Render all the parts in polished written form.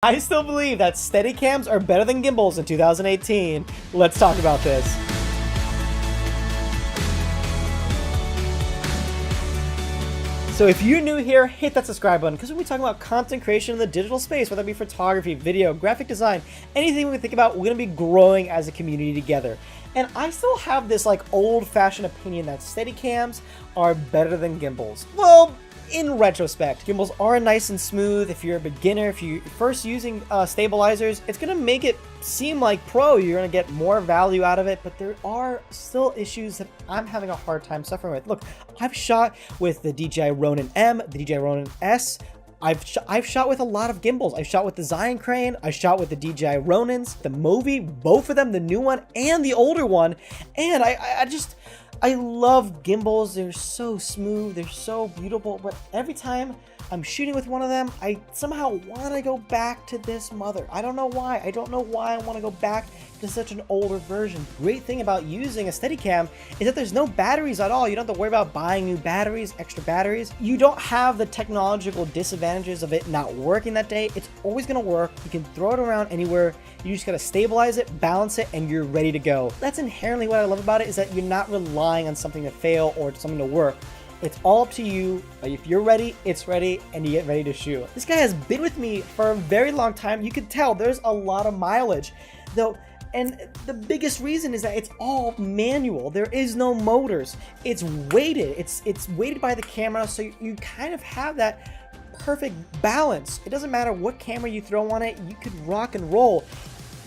I still believe that Steadicams are better than gimbals in 2018. Let's talk about this. So if you're new here, hit that subscribe button because we'll be talking about content creation in the digital space, whether it be photography, video, graphic design, anything we can think about. We're going to be growing as a community together. And I still have this like old-fashioned opinion that Steadicams are better than gimbals. Well, in retrospect, gimbals are nice and smooth. If you're a beginner, if you're first using stabilizers, it's going to make it seem like pro. You're going to get more value out of it, but there are still issues that I'm having a hard time suffering with. Look, I've shot with the DJI Ronin-M, the DJI Ronin-S. I've shot with a lot of gimbals. I've shot with the Zion Crane. I shot with the DJI Ronins, the Movi, both of them, the new one and the older one. And I love gimbals. They're so smooth. They're so beautiful. But every time I'm shooting with one of them, I somehow want to go back to this mother. I don't know why. I don't know why I want to go back to such an older version. Great thing about using a Steadicam is that there's no batteries at all. You don't have to worry about buying new batteries, extra batteries. You don't have the technological disadvantages of it not working that day. It's always going to work. You can throw it around anywhere. You just got to stabilize it, balance it, and you're ready to go. That's inherently what I love about it, is that you're not relying on something to fail or something to work. It's all up to you. If you're ready, it's ready, and you get ready to shoot. This guy has been with me for a very long time. You can tell there's a lot of mileage, though. And the biggest reason is that it's all manual. There is no motors. It's weighted. It's weighted by the camera, so you kind of have that perfect balance. It doesn't matter what camera you throw on it, you could rock and roll.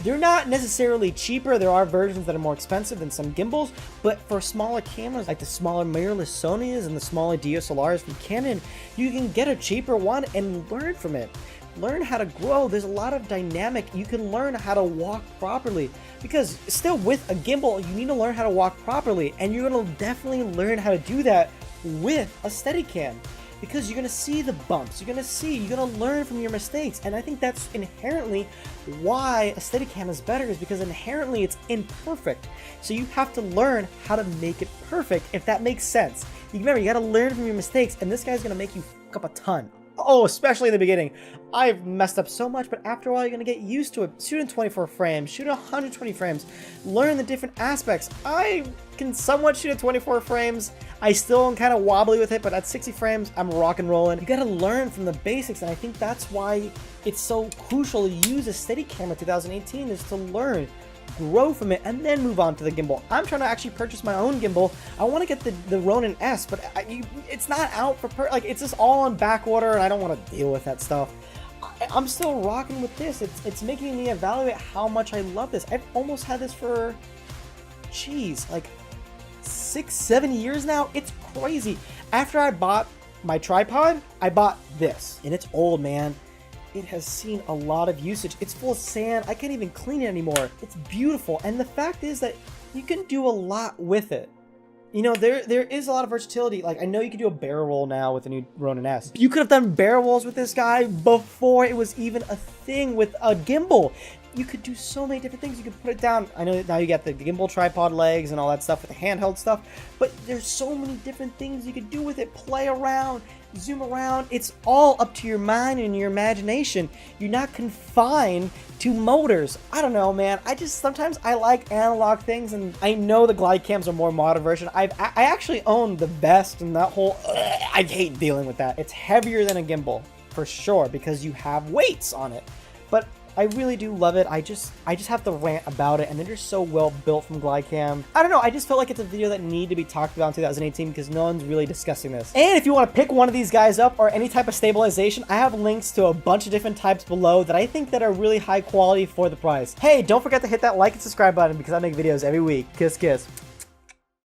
They're not necessarily cheaper. There are versions that are more expensive than some gimbals, but for smaller cameras like the smaller mirrorless Sonys and the smaller DSLRs from Canon, you can get a cheaper one and learn from it. Learn how to grow. There's a lot of dynamic. You can learn how to walk properly, because still with a gimbal, you need to learn how to walk properly, and you're going to definitely learn how to do that with a Steadicam. Because you're going to see the bumps, you're going to learn from your mistakes. And I think that's inherently why a Steadicam is better, is because inherently it's imperfect. So you have to learn how to make it perfect, if that makes sense. Remember, you got to learn from your mistakes, and this guy's going to make you fuck up a ton. Oh, especially in the beginning. I've messed up so much, but after a while, you're going to get used to it. Shoot in 24 frames, shoot at 120 frames, learn the different aspects. I can somewhat shoot at 24 frames. I still am kind of wobbly with it, but at 60 frames, I'm rock and rolling. You got to learn from the basics, and I think that's why it's so crucial to use a Steadicam in 2018, is to learn, grow from it, and then move on to the gimbal. I'm trying to actually purchase my own gimbal. I want to get the Ronin-S, but it's not out for it's just all on back order, and I don't want to deal with that stuff. I'm still rocking with this. It's making me evaluate how much I love this. I've almost had this for, geez, like 6-7 years now. It's crazy. After I bought my tripod, I bought this, and it's old, man. It has seen a lot of usage. It's full of sand. I can't even clean it anymore. It's beautiful. And the fact is that you can do a lot with it. You know, there is a lot of versatility. Like, I know you can do a barrel roll now with the new Ronin-S. You could have done barrel rolls with this guy before it was even a thing with a gimbal. You could do so many different things. You could put it down. I know now you got the gimbal tripod legs and all that stuff with the handheld stuff, but there's so many different things you could do with it. Play around, zoom around. It's all up to your mind and your imagination. You're not confined to motors. I don't know, man. Sometimes I like analog things, and I know the glide cams are more modern version. I actually own the best, and that whole I hate dealing with that. It's heavier than a gimbal for sure because you have weights on it, but I really do love it. I just have to rant about it, and they're just so well built from GlideCam. I don't know, I just felt like it's a video that needed to be talked about in 2018 because no one's really discussing this. And if you want to pick one of these guys up or any type of stabilization, I have links to a bunch of different types below that I think that are really high quality for the price. Hey, don't forget to hit that like and subscribe button because I make videos every week. Kiss, kiss.